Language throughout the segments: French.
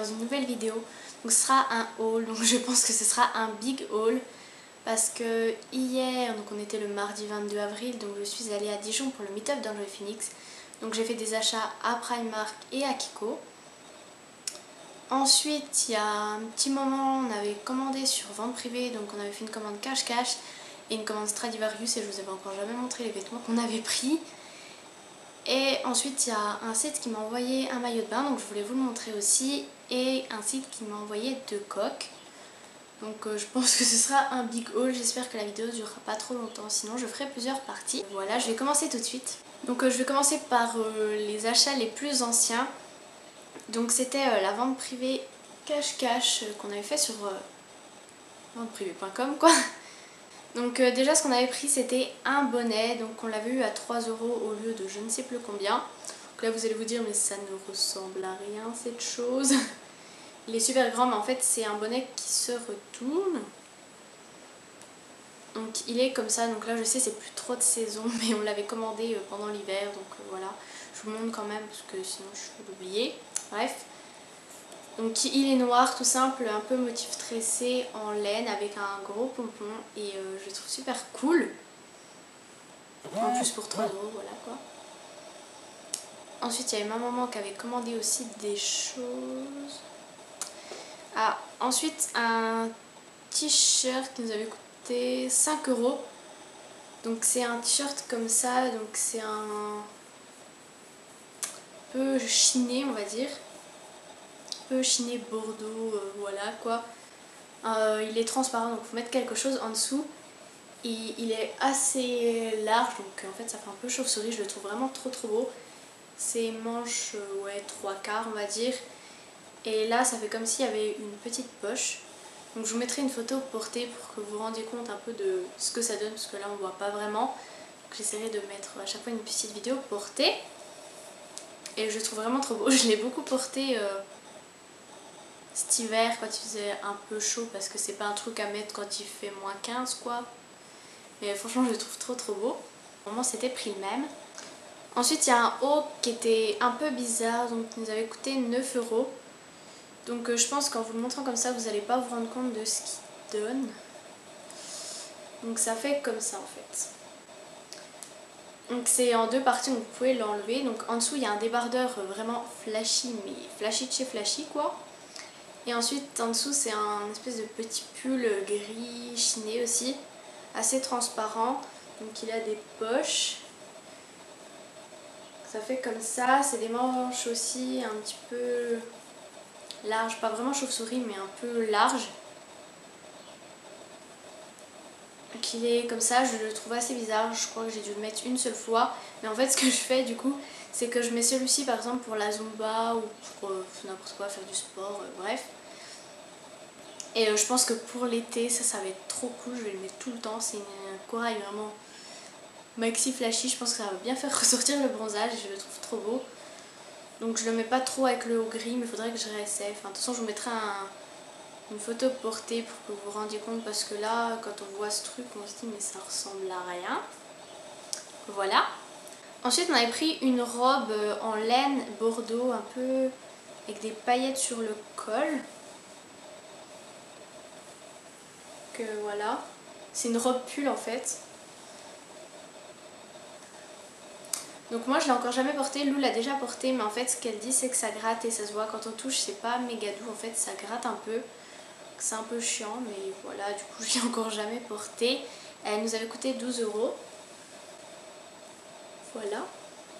une nouvelle vidéo. Donc ce sera un haul, donc je pense que ce sera un big haul. Parce que hier, donc on était le mardi 22 avril, donc je suis allée à Dijon pour le meet-up d'Enjoy Phoenix. Donc j'ai fait des achats à Primark et à Kiko. Ensuite, il y a un petit moment, on avait commandé sur vente privée, donc on avait fait une commande cash-cash et une commande Stradivarius et je vous avais encore jamais montré les vêtements qu'on avait pris. Et ensuite, il y a un site qui m'a envoyé un maillot de bain, donc je voulais vous le montrer aussi, et un site qui m'a envoyé 2 coques. Donc je pense que ce sera un big haul, j'espère que la vidéo ne durera pas trop longtemps, sinon je ferai plusieurs parties. Voilà, je vais commencer tout de suite. Donc je vais commencer par les achats les plus anciens. Donc c'était la vente privée cash-cash qu'on avait fait sur venteprivée.com quoi. Donc déjà ce qu'on avait pris c'était un bonnet, donc on l'avait eu à 3 € au lieu de je ne sais plus combien. Donc là vous allez vous dire mais ça ne ressemble à rien cette chose. Il est super grand mais en fait c'est un bonnet qui se retourne. Donc il est comme ça, donc là je sais c'est plus trop de saison mais on l'avait commandé pendant l'hiver donc voilà. Je vous montre quand même parce que sinon je vais l'oublier. Bref. Donc il est noir tout simple, un peu motif tressé en laine avec un gros pompon et je le trouve super cool. En plus pour 3 €, voilà quoi. Ensuite il y avait ma maman qui avait commandé aussi des choses. Ah, ensuite un t-shirt qui nous avait coûté 5 €. Donc c'est un t-shirt comme ça, donc c'est un peu chiné on va dire. Un peu chiné bordeaux, voilà quoi. Il est transparent donc il faut mettre quelque chose en dessous. Et il est assez large donc en fait ça fait un peu chauve-souris, je le trouve vraiment trop beau. Ses manches, ouais 3/4 on va dire. Et là ça fait comme s'il y avait une petite poche. Donc je vous mettrai une photo portée pour que vous vous rendiez compte un peu de ce que ça donne parce que là on voit pas vraiment. J'essaierai de mettre à chaque fois une petite vidéo portée. Et je le trouve vraiment trop beau, je l'ai beaucoup porté cet hiver quand il faisait un peu chaud parce que c'est pas un truc à mettre quand il fait -15 quoi. Mais franchement je le trouve trop beau. Au moment c'était pris le même. Ensuite il y a un haut qui était un peu bizarre, donc il nous avait coûté 9 €. Donc je pense qu'en vous le montrant comme ça vous n'allez pas vous rendre compte de ce qu'il donne. Donc ça fait comme ça en fait. Donc c'est en 2 parties, donc vous pouvez l'enlever. Donc en dessous il y a un débardeur vraiment flashy, mais flashy de chez flashy quoi. Et ensuite en dessous c'est un espèce de petit pull gris chiné aussi, assez transparent. Donc il a des poches. Ça fait comme ça, c'est des manches aussi un petit peu larges, pas vraiment chauve-souris mais un peu large. Donc il est comme ça, je le trouve assez bizarre, je crois que j'ai dû le mettre une seule fois. Mais en fait ce que je fais du coup, c'est que je mets celui-ci par exemple pour la Zumba ou pour n'importe quoi, faire du sport, bref. Et je pense que pour l'été ça va être trop cool, je vais le mettre tout le temps, c'est une corail vraiment maxi flashy, je pense que ça va bien faire ressortir le bronzage et je le trouve trop beau. Donc je le mets pas trop avec le haut gris mais il faudrait que je réessaye. Enfin, de toute façon je vous mettrai une photo portée pour que vous vous rendiez compte parce que là quand on voit ce truc on se dit mais ça ressemble à rien. Voilà. Ensuite on avait pris une robe en laine bordeaux un peu avec des paillettes sur le col. Donc voilà. C'est une robe pull en fait. Donc moi je l'ai encore jamais porté, Lou l'a déjà porté mais en fait ce qu'elle dit c'est que ça gratte et ça se voit quand on touche, c'est pas méga doux en fait, ça gratte un peu. C'est un peu chiant mais voilà, du coup je l'ai encore jamais porté. Elle nous avait coûté 12 €. Voilà,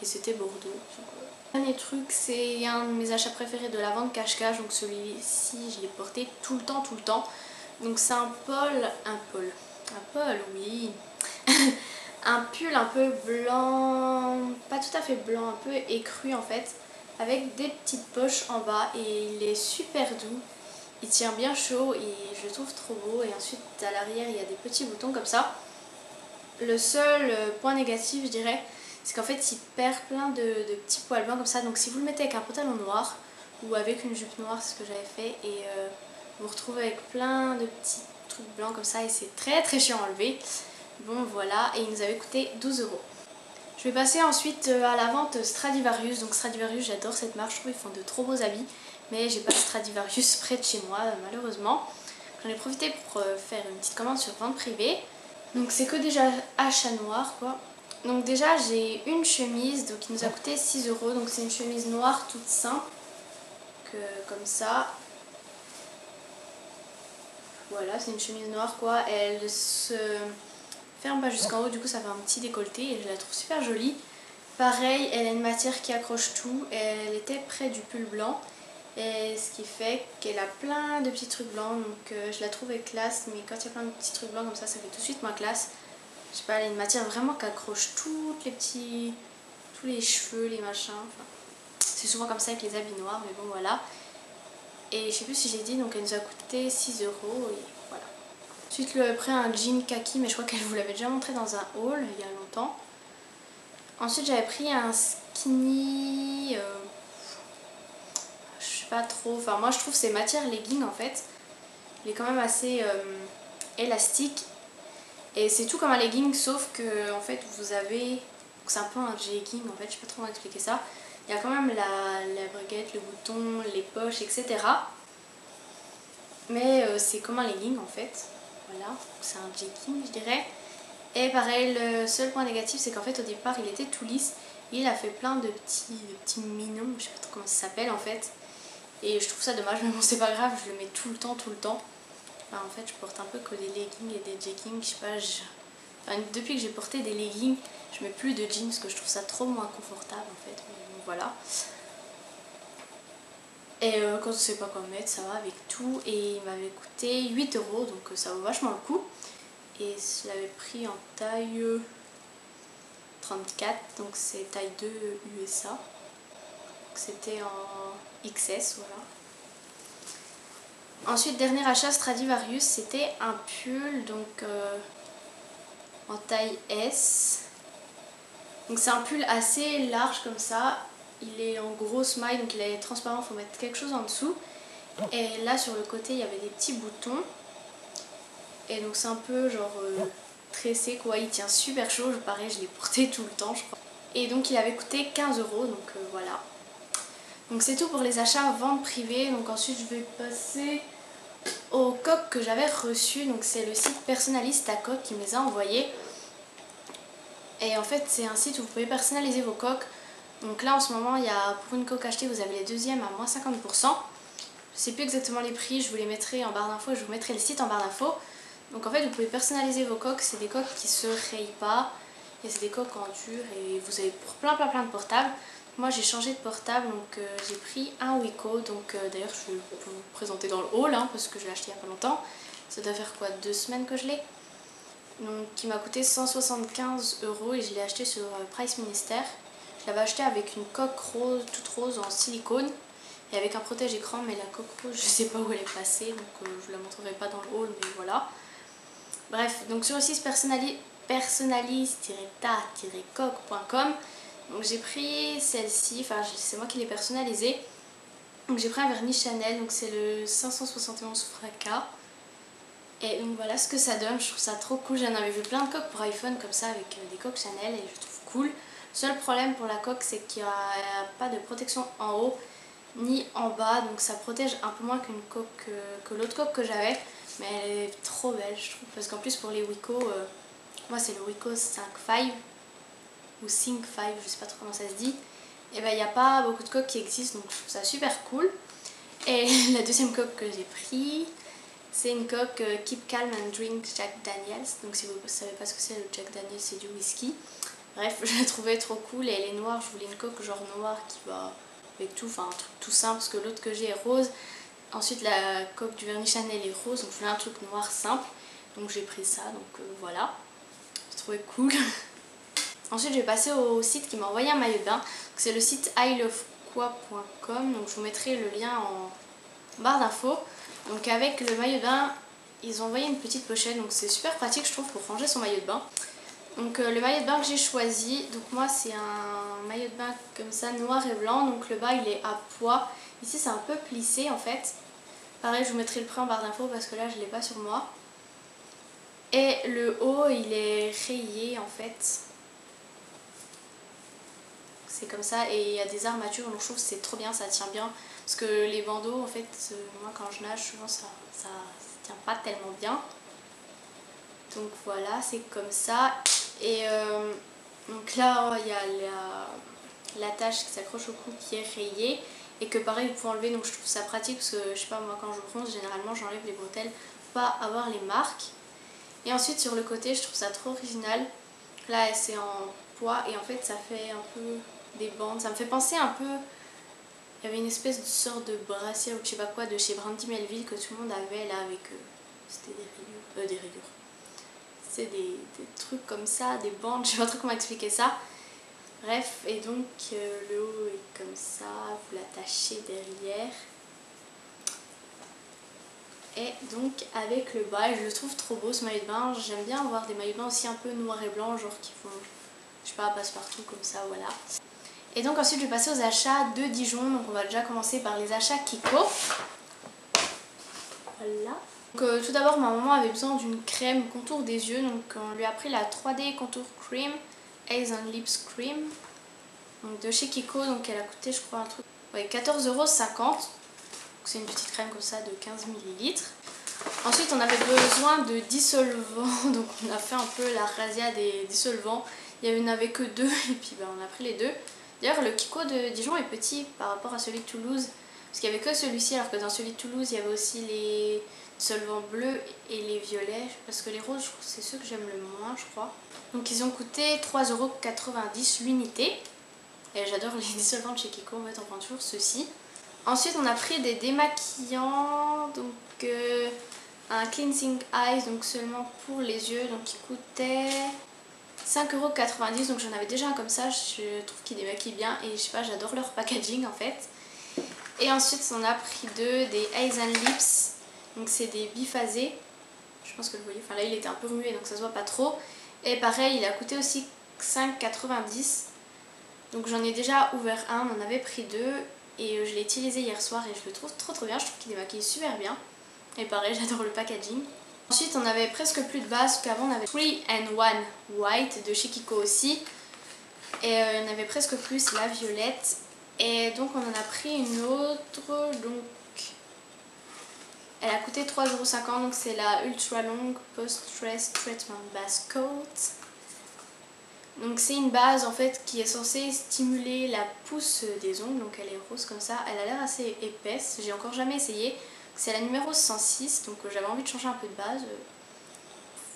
et c'était Bordeaux. Le dernier truc c'est un de mes achats préférés de la vente cache-cache, donc celui-ci je l'ai porté tout le temps. Donc c'est un pôle, oui. Un pull un peu blanc, pas tout à fait blanc, un peu écru en fait, avec des petites poches en bas et il est super doux. Il tient bien chaud et je le trouve trop beau. Et ensuite à l'arrière il y a des petits boutons comme ça. Le seul point négatif je dirais, c'est qu'en fait il perd plein de petits poils blancs comme ça. Donc si vous le mettez avec un pantalon noir ou avec une jupe noire, c'est ce que j'avais fait, et vous vous retrouvez avec plein de petits trucs blancs comme ça et c'est très chiant à enlever. Bon voilà, et il nous avait coûté 12 €. Je vais passer ensuite à la vente Stradivarius. Donc Stradivarius, j'adore cette marque, je trouve qu'ils font de trop beaux habits. mais j'ai pas de Stradivarius près de chez moi malheureusement. J'en ai profité pour faire une petite commande sur vente privée. Donc c'est que déjà achat noir quoi. Donc déjà j'ai une chemise donc qui nous a coûté 6 €. Donc c'est une chemise noire toute simple comme ça. Voilà, c'est une chemise noire quoi. Elle se ferme pas jusqu'en haut, du coup ça fait un petit décolleté et je la trouve super jolie. Pareil, elle a une matière qui accroche tout. Elle était près du pull blanc. Et ce qui fait qu'elle a plein de petits trucs blancs. Donc je la trouve classe. Mais quand il y a plein de petits trucs blancs comme ça fait tout de suite moins classe. Je sais pas, elle a une matière vraiment qui accroche tous les cheveux, les machins. Enfin, c'est souvent comme ça avec les habits noirs, mais bon voilà. Et je sais plus si j'ai dit, donc elle nous a coûté 6 € et voilà. Ensuite, je lui avais pris un jean kaki, mais je crois qu'elle vous l'avait déjà montré dans un haul il y a longtemps. Ensuite, j'avais pris un skinny, je sais pas trop, enfin moi je trouve ces matières leggings en fait, il est quand même assez élastique et c'est tout comme un legging sauf que en fait vous avez, c'est un peu un jegging en fait, je sais pas trop comment expliquer ça. Il y a quand même la braguette, le bouton, les poches, etc. Mais c'est comme un legging en fait, voilà, c'est un jegging je dirais. Et pareil, le seul point négatif c'est qu'en fait au départ il était tout lisse. Il a fait plein de petits minons, je sais pas trop comment ça s'appelle en fait. Et je trouve ça dommage, mais bon c'est pas grave, je le mets tout le temps. Enfin, en fait je porte un peu que des leggings et des jeggings, je sais pas, enfin, depuis que j'ai porté des leggings, je mets plus de jeans parce que je trouve ça trop moins confortable en fait. Donc voilà. Et quand on sait pas quoi mettre, ça va avec tout. Et il m'avait coûté 8 €, donc ça vaut vachement le coup. Et je l'avais pris en taille 34, donc c'est taille 2 USA. C'était en XS, voilà. Ensuite, dernier achat Stradivarius, c'était un pull donc en taille S. Donc c'est un pull assez large comme ça. Il est en grosse maille, donc il est transparent, il faut mettre quelque chose en dessous. Et là sur le côté, il y avait des petits boutons. Et donc c'est un peu genre tressé quoi, il tient super chaud, pareil je l'ai porté tout le temps je crois. Et donc il avait coûté 15 €, donc voilà. Donc c'est tout pour les achats vente privée. Donc ensuite je vais passer aux coques que j'avais reçues. Donc c'est le site Personnaliste à coques qui me les a envoyées. Et en fait c'est un site où vous pouvez personnaliser vos coques. Donc là en ce moment il y a, pour une coque achetée vous avez les deuxièmes à moins 50%. Je sais plus exactement les prix, je vous les mettrai en barre d'infos et je vous mettrai le site en barre d'infos. Donc en fait vous pouvez personnaliser vos coques, c'est des coques qui se rayent pas. Et c'est des coques en dur et vous avez pour plein de portables. Moi j'ai changé de portable, donc j'ai pris un Wiko. Donc d'ailleurs je vais vous présenter dans le haul hein, parce que je l'ai acheté il n'y a pas longtemps. Ça doit faire quoi, 2 semaines que je l'ai. Donc qui m'a coûté 175 € et je l'ai acheté sur Price Minister. Je l'avais acheté avec une coque rose, toute rose en silicone et avec un protège-écran, mais la coque rose je sais pas où elle est passée, donc je vous la montrerai pas dans le haul, mais voilà. Bref, donc sur le site personnalise-ta-coque.com. Donc j'ai pris celle-ci, enfin c'est moi qui l'ai personnalisée. Donc j'ai pris un vernis Chanel, donc c'est le 571 Fracas. Et donc voilà ce que ça donne, je trouve ça trop cool. J'en avais vu plein de coques pour iPhone comme ça avec des coques Chanel et je trouve cool. Seul problème pour la coque c'est qu'il n'y a pas de protection en haut ni en bas, donc ça protège un peu moins qu'une coque que l'autre coque que j'avais, mais elle est trop belle je trouve, parce qu'en plus pour les Wiko, moi c'est le Wiko 5.5 ou Sync 5, je sais pas trop comment ça se dit, et ben il n'y a pas beaucoup de coques qui existent, donc je trouve ça super cool. Et la deuxième coque que j'ai pris, c'est une coque Keep Calm and Drink Jack Daniels, donc si vous ne savez pas ce que c'est, le Jack Daniels c'est du whisky. Bref, je la trouvais trop cool et elle est noire, je voulais une coque genre noire qui va avec tout, enfin un truc tout simple parce que l'autre que j'ai est rose. Ensuite la coque du vernis Chanel est rose, donc je voulais un truc noir simple, donc j'ai pris ça, donc voilà, j'ai trouvé cool. Ensuite je vais passer au site qui m'a envoyé un maillot de bain, c'est le site ilovequoi.com, donc je vous mettrai le lien en barre d'infos. Donc avec le maillot de bain, ils ont envoyé une petite pochette, donc c'est super pratique je trouve pour ranger son maillot de bain. Donc le maillot de bain que j'ai choisi, donc moi c'est un maillot de bain comme ça noir et blanc, donc le bas il est à pois, ici c'est un peu plissé en fait. Pareil je vous mettrai le prix en barre d'infos parce que là je l'ai pas sur moi. Et le haut il est rayé en fait. C'est comme ça et il y a des armatures, donc je trouve que c'est trop bien, ça tient bien. Parce que les bandeaux, en fait, moi quand je nage, souvent ça tient pas tellement bien. Donc voilà, c'est comme ça. Et donc là, il y a l'attache qui s'accroche au cou qui est rayée. Et que pareil, vous pouvez enlever, donc je trouve ça pratique parce que je sais pas, moi quand je bronze, généralement j'enlève les bretelles pour pas avoir les marques. Et ensuite sur le côté, je trouve ça trop original. Là, c'est en poids et en fait ça fait un peu des bandes. Ça me fait penser un peu, il y avait une espèce de sorte de brassière ou je sais pas quoi de chez Brandy Melville que tout le monde avait là avec, c'était des rayures. C'est des trucs comme ça, des bandes, je sais pas trop comment expliquer ça. Bref, et donc le haut est comme ça, vous l'attachez derrière. Et donc avec le bas, et je le trouve trop beau ce maillot de bain. J'aime bien avoir des maillots de bain aussi un peu noir et blanc, genre qui font, je sais pas, passe-partout comme ça, voilà. Et donc ensuite je vais passer aux achats de Dijon. Donc on va déjà commencer par les achats Kiko. Voilà. Donc tout d'abord ma maman avait besoin d'une crème contour des yeux. Donc on lui a pris la 3D Contour Cream Eyes and Lips Cream. Donc de chez Kiko, donc elle a coûté je crois un truc, ouais, 14,50 €. C'est une petite crème comme ça de 15 ml. Ensuite on avait besoin de dissolvants, donc on a fait un peu la razzia des dissolvants. Il n'y en avait que 2 et puis on a pris les 2. D'ailleurs le Kiko de Dijon est petit par rapport à celui de Toulouse, parce qu'il n'y avait que celui-ci, alors que dans celui de Toulouse il y avait aussi les dissolvants bleus et les violets, parce que les roses c'est ceux que j'aime le moins je crois. Donc ils ont coûté 3,90 € l'unité. Et j'adore les dissolvants de chez Kiko, en fait on prend toujours ceux-ci. Ensuite on a pris des démaquillants, donc un cleansing eyes, donc seulement pour les yeux, donc qui coûtait 5,90 €. Donc j'en avais déjà un comme ça, je trouve qu'ils démaquillent bien et je sais pas, j'adore leur packaging en fait. Et ensuite on a pris des Eyes and Lips, donc c'est des biphasés. Je pense que vous voyez, enfin là il était un peu remué donc ça se voit pas trop. Et pareil, il a coûté aussi 5,90 €. Donc j'en ai déjà ouvert un, on en avait pris 2 et je l'ai utilisé hier soir et je le trouve trop bien, je trouve qu'il démaquille super bien. Et pareil, j'adore le packaging. Ensuite on avait presque plus de base, parce qu'avant on avait 3-in-1 White de chez Kiko aussi. Et on avait presque plus la violette. Et donc on en a pris une autre, donc elle a coûté 3,50 €, donc c'est la Ultra Long Post-Stress Treatment Base Coat. Donc c'est une base en fait qui est censée stimuler la pousse des ongles, donc elle est rose comme ça, elle a l'air assez épaisse, j'ai encore jamais essayé. C'est la numéro 106, donc j'avais envie de changer un peu de base,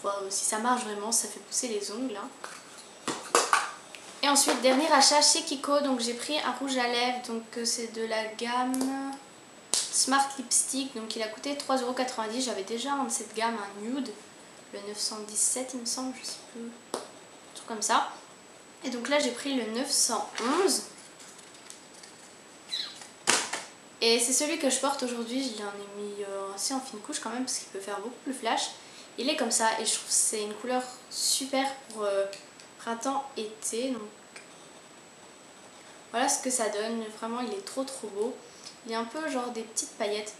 voir si ça marche vraiment, si ça fait pousser les ongles. Hein. Et ensuite dernier achat chez Kiko, donc j'ai pris un rouge à lèvres, donc c'est de la gamme Smart Lipstick, donc il a coûté 3,90 €, j'avais déjà un de cette gamme, un nude, le 917 il me semble, je sais plus. Comme ça. Et donc là j'ai pris le 911 et c'est celui que je porte aujourd'hui. Je l'en ai mis assez en fine couche quand même parce qu'il peut faire beaucoup plus flash. Il est comme ça et je trouve que c'est une couleur super pour printemps-été. Donc voilà ce que ça donne, vraiment il est trop beau. Il y a un peu genre des petites paillettes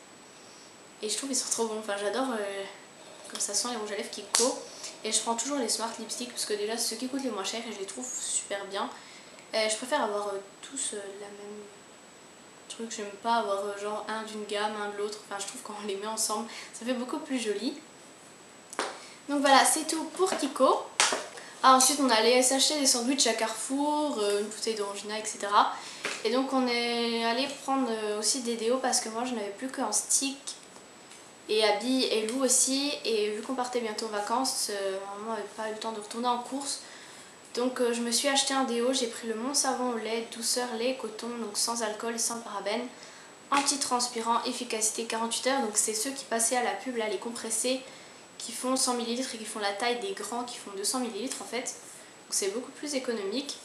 et je trouve qu'ils sont trop bons. Enfin j'adore comme ça sent les rouges à lèvres Kiko. Et je prends toujours les Smart Lipstick parce que déjà c'est ceux qui coûtent les moins chers et je les trouve super bien. Je préfère avoir tous la même truc, j'aime pas avoir genre un d'une gamme, un de l'autre. Enfin je trouve quand on les met ensemble ça fait beaucoup plus joli. Donc voilà, c'est tout pour Kiko. Ah, ensuite on allait s'acheter des sandwichs à Carrefour, une bouteille d'orangina, etc. Et donc on est allé prendre aussi des déos parce que moi je n'avais plus qu'en stick. Et Abby et Lou aussi, et vu qu'on partait bientôt en vacances, maman n'avait pas eu le temps de retourner en course. Donc je me suis acheté un déo, j'ai pris le Mon Savon au lait, douceur lait coton, donc sans alcool et sans parabènes, anti-transpirant, efficacité 48 heures, donc c'est ceux qui passaient à la pub là, les compressés, qui font 100 ml et qui font la taille des grands qui font 200 ml en fait. Donc c'est beaucoup plus économique,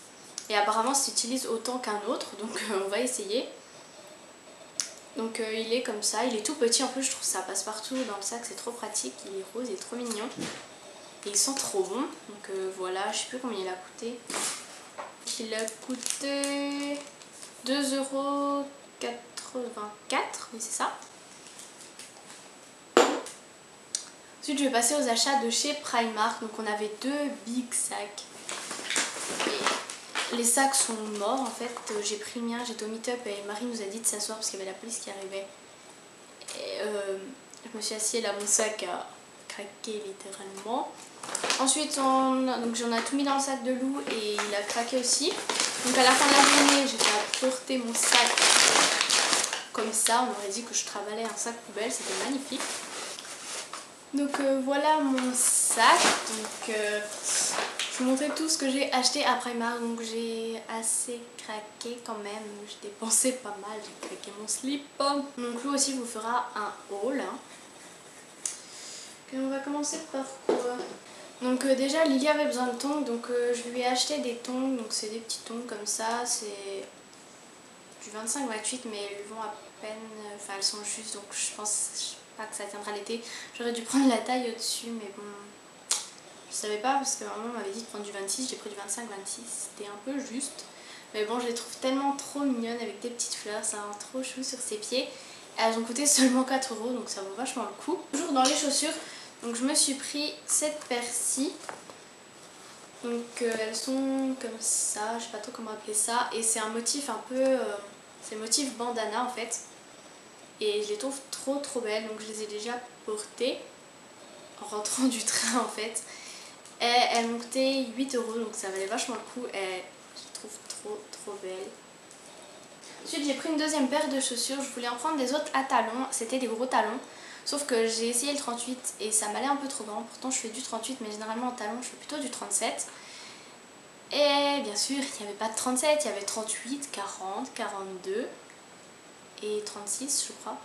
et apparemment ça s'utilise autant qu'un autre, donc on va essayer. Donc il est comme ça, il est tout petit en plus, je trouve ça passe partout dans le sac, c'est trop pratique, il est rose, il est trop mignon. Et il sent trop bon, donc voilà, je sais plus combien il a coûté. Il a coûté 2,84 €, oui c'est ça. Ensuite je vais passer aux achats de chez Primark, donc on avait 2 big sacs. Et les sacs sont morts en fait. J'ai pris le mien, j'étais au meet-up et Marie nous a dit de s'asseoir parce qu'il y avait la police qui arrivait. Et je me suis assise là, mon sac a craqué littéralement. Ensuite donc j'en ai tout mis dans le sac de Lou et il a craqué aussi. Donc à la fin de la journée j'ai fait porter mon sac comme ça. On aurait dit que je travaillais un sac poubelle, c'était magnifique. Donc voilà mon sac. Donc je vous montrer tout ce que j'ai acheté à Primark. Donc j'ai assez craqué quand même, j'ai dépensé pas mal, j'ai craqué mon slip. Donc Lou aussi vous fera un haul. Et on va commencer par quoi? Donc déjà Lily avait besoin de tongs, donc je lui ai acheté des tongs. Donc c'est des petits tongs comme ça, c'est du 25-28 mais elles vont à peine, enfin elles sont juste, donc je pense pas que ça tiendra l'été. J'aurais dû prendre la taille au-dessus mais bon, je savais pas parce que maman m'avait dit de prendre du 26, j'ai pris du 25-26, c'était un peu juste. Mais bon, je les trouve tellement trop mignonnes avec des petites fleurs, ça rend trop chou sur ses pieds. Elles ont coûté seulement 4 €, donc ça vaut vachement le coup. Toujours dans les chaussures, donc je me suis pris cette paire-ci. Donc elles sont comme ça, je sais pas trop comment appeler ça. Et c'est un motif un peu, c'est motif bandana en fait. Et je les trouve trop belles, donc je les ai déjà portées en rentrant du train en fait. Et elles m'ont coûté 8 €, donc ça valait vachement le coup. Et je les trouve trop belles. Ensuite j'ai pris une deuxième paire de chaussures, je voulais en prendre des autres à talons, c'était des gros talons. Sauf que j'ai essayé le 38 et ça m'allait un peu trop grand. Pourtant je fais du 38 mais généralement en talons je fais plutôt du 37. Et bien sûr il n'y avait pas de 37, il y avait 38, 40, 42 et 36 je crois.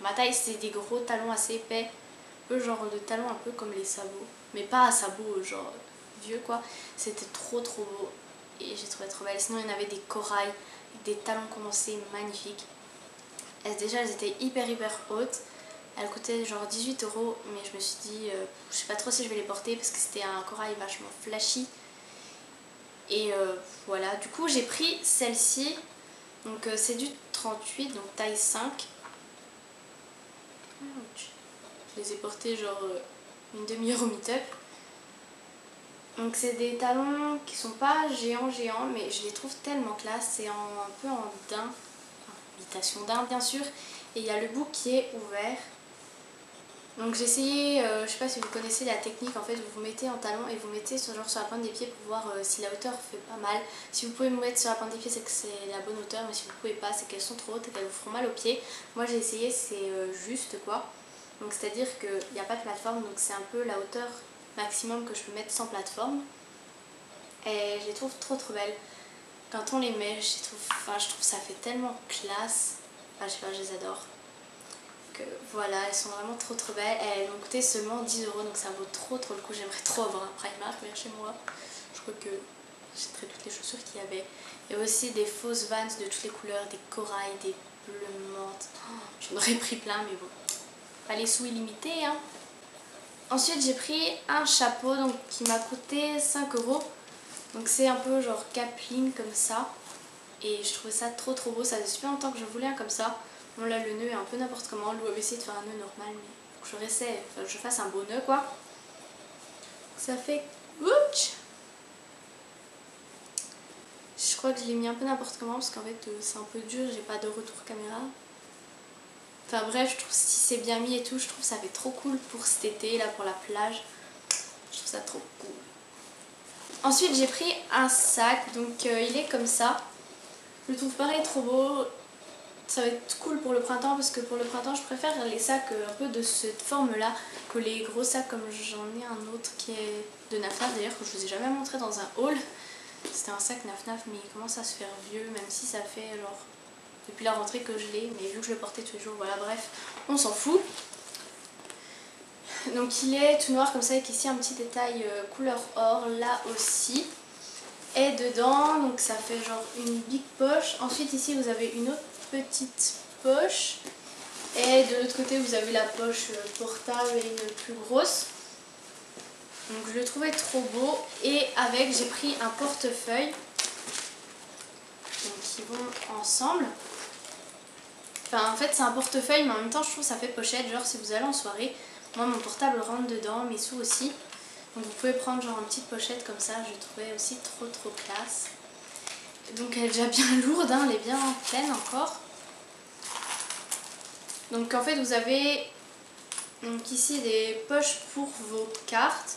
Ma taille c'est des gros talons assez épais, un peu genre de talons un peu comme les sabots. Mais pas à sabots genre vieux quoi, c'était trop beau et j'ai trouvé trop belle. Sinon il y en avait des corails, des talons commencés magnifiques. Déjà elles étaient hyper hautes. Elles coûtaient genre 18 €, mais je me suis dit, je sais pas trop si je vais les porter parce que c'était un corail vachement flashy. Et voilà, du coup j'ai pris celle-ci. Donc c'est du 38, donc taille 5. Je les ai portés genre une demi-heure au meet-up. Donc c'est des talons qui sont pas géants, mais je les trouve tellement classe. C'est un peu en daim, enfin, imitation daim bien sûr. Et il y a le bout qui est ouvert. Donc j'ai essayé, je sais pas si vous connaissez la technique, en fait vous vous mettez en talon et vous mettez sur la pointe des pieds pour voir si la hauteur fait pas mal. Si vous pouvez vous mettre sur la pointe des pieds c'est que c'est la bonne hauteur, mais si vous pouvez pas c'est qu'elles sont trop hautes et qu'elles vous feront mal aux pieds. Moi j'ai essayé, c'est juste quoi. Donc c'est à dire qu'il n'y a pas de plateforme, donc c'est un peu la hauteur maximum que je peux mettre sans plateforme. Et je les trouve trop belles. Quand on les met, je trouve ça fait tellement classe. Enfin je sais pas, je les adore. Voilà, elles sont vraiment trop belles. Elles m'ont coûté seulement 10 €, donc ça vaut trop le coup. J'aimerais trop avoir un Primark vers chez moi. Je crois que j'achèterai toutes les chaussures qu'il y avait. Il y a aussi des fausses Vans de toutes les couleurs, des corails, des bleus menthe. J'en aurais pris plein, mais bon, pas les sous illimités hein. Ensuite j'ai pris un chapeau donc, qui m'a coûté 5 €. Donc c'est un peu genre capeline comme ça. Et je trouvais ça trop beau, ça faisait super longtemps que je voulais un comme ça. Bon là le nœud est un peu n'importe comment, Lou avait essayé de faire un nœud normal mais faut que je fasse un beau nœud quoi. Ça fait ouch. Je crois que je l'ai mis un peu n'importe comment parce qu'en fait c'est un peu dur, j'ai pas de retour caméra. Enfin bref, je trouve si c'est bien mis et tout, je trouve ça fait trop cool pour cet été là pour la plage. Je trouve ça trop cool. Ensuite j'ai pris un sac, donc il est comme ça. Je le trouve pareil trop beau. Ça va être cool pour le printemps parce que pour le printemps je préfère les sacs un peu de cette forme là que les gros sacs comme j'en ai un autre qui est de Naf Naf d'ailleurs que je vous ai jamais montré dans un haul. C'était un sac Naf Naf mais il commence à se faire vieux même si ça fait genre depuis la rentrée que je l'ai, mais vu que je le portais tous les jours, voilà bref, on s'en fout. Donc il est tout noir comme ça avec ici un petit détail couleur or là aussi. Et dedans, donc ça fait genre une big poche. Ensuite ici vous avez une autre petite poche. Et de l'autre côté vous avez la poche portable et une plus grosse. Donc je le trouvais trop beau. Et avec j'ai pris un portefeuille. Donc qui vont ensemble. Enfin en fait c'est un portefeuille mais en même temps je trouve que ça fait pochette. Genre si vous allez en soirée, moi mon portable rentre dedans, mes sous aussi. Donc vous pouvez prendre genre une petite pochette comme ça, je trouvais aussi trop classe. Donc elle est déjà bien lourde, hein, elle est bien pleine encore. Donc en fait vous avez donc ici des poches pour vos cartes.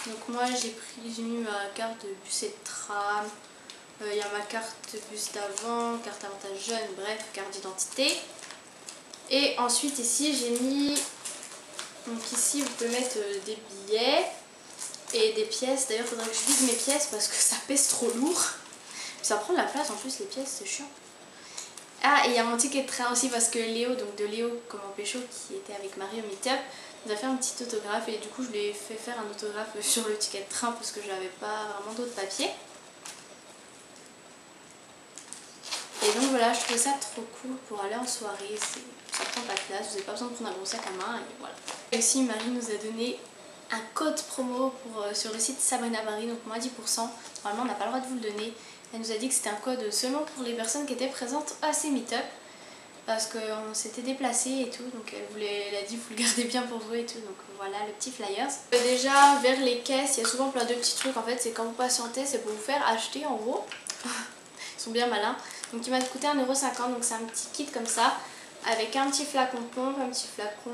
Donc moi j'ai mis ma carte de bus et de tram. Il y a ma carte de bus d'avant, carte avantage jeune, bref, carte d'identité. Et ensuite ici j'ai mis, donc ici vous pouvez mettre des billets et des pièces. D'ailleurs il faudrait que je vide mes pièces parce que ça pèse trop lourd. Ça prend de la place en plus les pièces, c'est chiant. Ah, et il y a mon ticket de train aussi parce que Léo, donc de Léo Comment Pécho, qui était avec Marie au meet-up, nous a fait un petit autographe et du coup je lui ai fait faire un autographe sur le ticket de train parce que j'avais pas vraiment d'autres papiers. Et donc voilà, je trouvais ça trop cool pour aller en soirée, ça prend pas de place, vous n'avez pas besoin de prendre un gros sac à main et voilà. Et aussi Marie nous a donné un code promo sur le site Sabrina Marie, donc moins 10%, normalement on n'a pas le droit de vous le donner. Elle nous a dit que c'était un code seulement pour les personnes qui étaient présentes à ces meet-up parce qu'on s'était déplacé et tout, donc elle a dit vous le gardez bien pour vous et tout, donc voilà le petit flyers. Déjà vers les caisses il y a souvent plein de petits trucs, en fait c'est quand vous patientez, c'est pour vous faire acheter en gros. Ils sont bien malins. Donc il m'a coûté 1,50 €, donc c'est un petit kit comme ça avec un petit flacon pompe, un petit flacon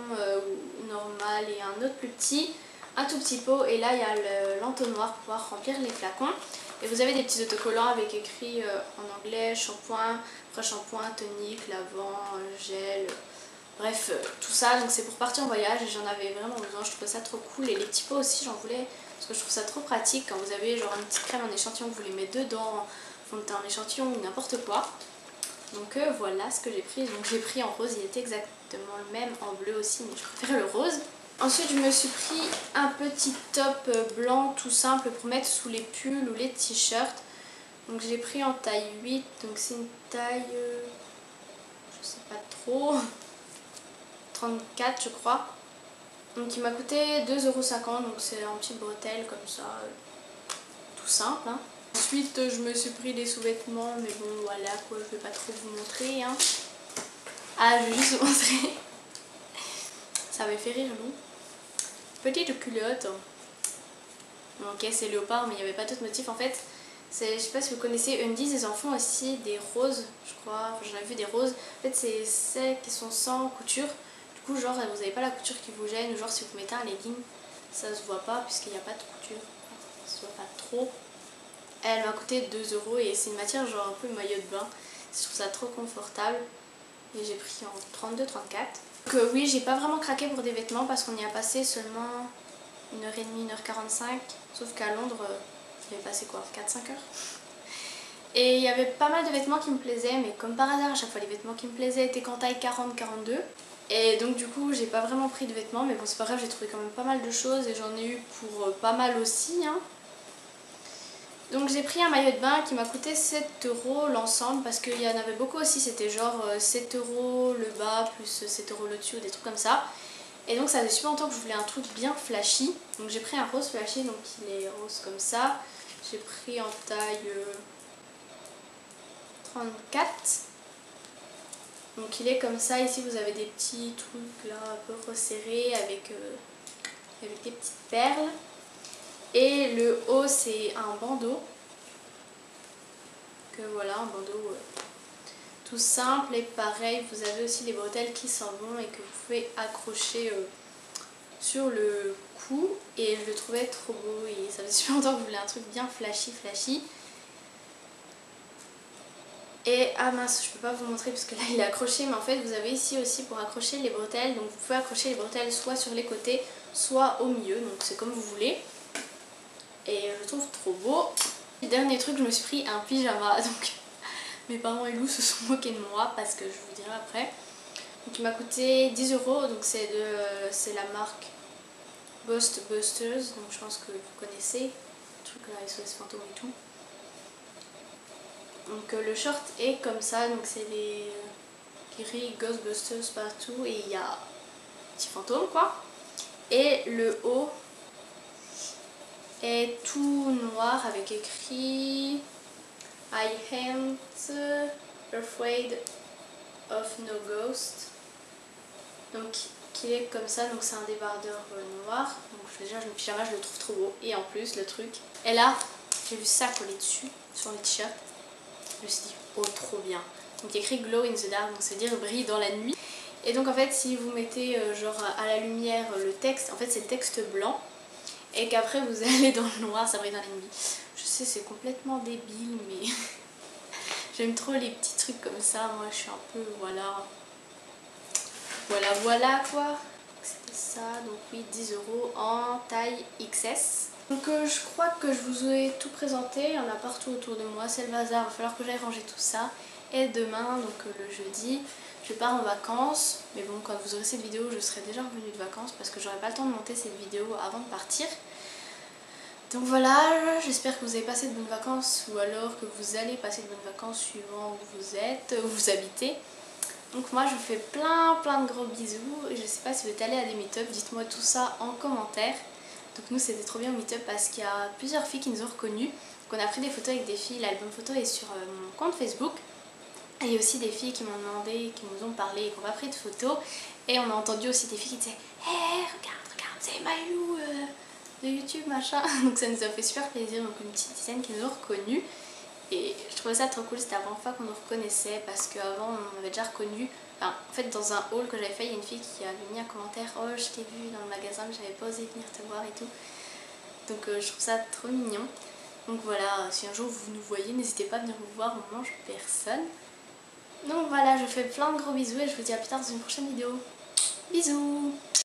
normal et un autre plus petit, un tout petit pot, et là il y a l'entonnoir pour pouvoir remplir les flacons. Et vous avez des petits autocollants avec écrit en anglais shampoing, pré-shampoing, tonique, lavant, gel, bref tout ça. Donc c'est pour partir en voyage et j'en avais vraiment besoin, je trouvais ça trop cool. Et les petits pots aussi j'en voulais parce que je trouve ça trop pratique quand vous avez genre une petite crème en échantillon que vous les mettez dedans, fond de teint en échantillon ou n'importe quoi. Donc voilà ce que j'ai pris. Donc j'ai pris en rose, il était exactement le même en bleu aussi mais je préfère le rose. Ensuite je me suis pris un petit top blanc tout simple pour mettre sous les pulls ou les t-shirts. Donc j'ai pris en taille 8, donc c'est une taille, je sais pas trop, 34 je crois. Donc il m'a coûté 2,50 €, donc c'est en petite bretelle comme ça, tout simple, hein. Ensuite je me suis pris des sous-vêtements, mais bon voilà quoi, je vais pas trop vous montrer, hein. Ah, je vais juste vous montrer. Ça m'avait fait rire, non? Petite culotte. Ok, c'est léopard, mais il n'y avait pas d'autres motifs en fait. Je sais pas si vous connaissez Undies, ils en font aussi des roses, je crois. Enfin, j'en ai vu des roses. En fait, c'est celles qui sont sans couture. Du coup, genre, vous n'avez pas la couture qui vous gêne. Ou genre, si vous mettez un legging, ça se voit pas puisqu'il n'y a pas de couture. Enfin, ça se voit pas trop. Elle m'a coûté 2 € et c'est une matière genre un peu maillot de bain. Je trouve ça trop confortable. Et j'ai pris en 32-34. Donc oui, j'ai pas vraiment craqué pour des vêtements parce qu'on y a passé seulement 1h30, 1h45. Sauf qu'à Londres, j'y avais passé quoi, 4-5 heures. Et il y avait pas mal de vêtements qui me plaisaient, mais comme par hasard, à chaque fois les vêtements qui me plaisaient étaient qu'en taille 40-42. Et donc du coup, j'ai pas vraiment pris de vêtements, mais bon c'est pas grave, j'ai trouvé quand même pas mal de choses et j'en ai eu pour pas mal aussi, hein. Donc j'ai pris un maillot de bain qui m'a coûté 7 € l'ensemble parce qu'il y en avait beaucoup aussi, c'était genre 7 € le bas plus 7 € le dessus ou des trucs comme ça. Et donc ça faisait super longtemps que je voulais un truc bien flashy, donc j'ai pris un rose flashy, donc il est rose comme ça. J'ai pris en taille 34. Donc il est comme ça, ici vous avez des petits trucs là un peu resserrés avec des petites perles. Et le haut c'est un bandeau. Que voilà, un bandeau tout simple. Et pareil, vous avez aussi les bretelles qui s'en vont et que vous pouvez accrocher sur le cou. Et je le trouvais trop beau et ça fait super longtemps que je voulais un truc bien flashy. Et ah mince, je peux pas vous montrer parce que là il est accroché, mais en fait vous avez ici aussi pour accrocher les bretelles. Donc vous pouvez accrocher les bretelles soit sur les côtés, soit au milieu, donc c'est comme vous voulez. Et je le trouve trop beau. Dernier truc, je me suis pris un pyjama, donc mes parents et Lou se sont moqués de moi parce que je vous dirai après. Donc il m'a coûté 10 €, donc c'est la marque Bust Busters, donc je pense que vous connaissez, le truc là, SOS fantôme et tout. Donc le short est comme ça, donc c'est les gris Ghostbusters partout et il y a un petit fantôme quoi. Et le haut est tout noir avec écrit I ain't afraid of no ghost. Donc qu'il est comme ça, donc c'est un débardeur noir. Donc déjà le pyjama je le trouve trop beau. Et en plus le truc, et là j'ai vu ça collé dessus, sur les t-shirts. Je me suis dit oh trop bien. Donc il y a écrit glow in the dark, donc c'est dire brille dans la nuit. Et donc en fait si vous mettez genre à la lumière le texte, en fait c'est le texte blanc. Et qu'après vous allez dans le noir, ça brille dans la nuit. Je sais c'est complètement débile mais j'aime trop les petits trucs comme ça. Moi je suis un peu voilà quoi. C'était ça, donc oui 10 € en taille XS. Donc je crois que je vous ai tout présenté, il y en a partout autour de moi, c'est le bazar, il va falloir que j'aille ranger tout ça. Et demain, donc le jeudi, je pars en vacances. Mais bon, quand vous aurez cette vidéo, je serai déjà revenue de vacances parce que j'aurai pas le temps de monter cette vidéo avant de partir. Donc voilà, j'espère que vous avez passé de bonnes vacances ou alors que vous allez passer de bonnes vacances suivant où vous êtes, où vous habitez. Donc moi je vous fais plein de gros bisous. Je sais pas si vous êtes allés à des meet-up, dites-moi tout ça en commentaire. Donc nous c'était trop bien au meet-up parce qu'il y a plusieurs filles qui nous ont reconnues. Donc on a pris des photos avec des filles, l'album photo est sur mon compte Facebook. Et il y a aussi des filles qui m'ont demandé, qui nous ont parlé et qui n'ont pas pris de photos. Et on a entendu aussi des filles qui disaient hey, regarde, c'est Maïlou de YouTube machin. Donc ça nous a fait super plaisir, donc une petite dizaine qui nous ont reconnues. Et je trouvais ça trop cool, c'était la première fois qu'on nous reconnaissait parce qu'avant on m'avait déjà reconnu. Enfin, en fait dans un haul que j'avais fait, il y a une fille qui avait mis un commentaire oh je t'ai vu dans le magasin mais j'avais pas osé venir te voir et tout. Donc je trouve ça trop mignon. Donc voilà, si un jour vous nous voyez, n'hésitez pas à venir vous voir, on mange personne. Donc voilà, je vous fais plein de gros bisous et je vous dis à plus tard dans une prochaine vidéo. Bisous!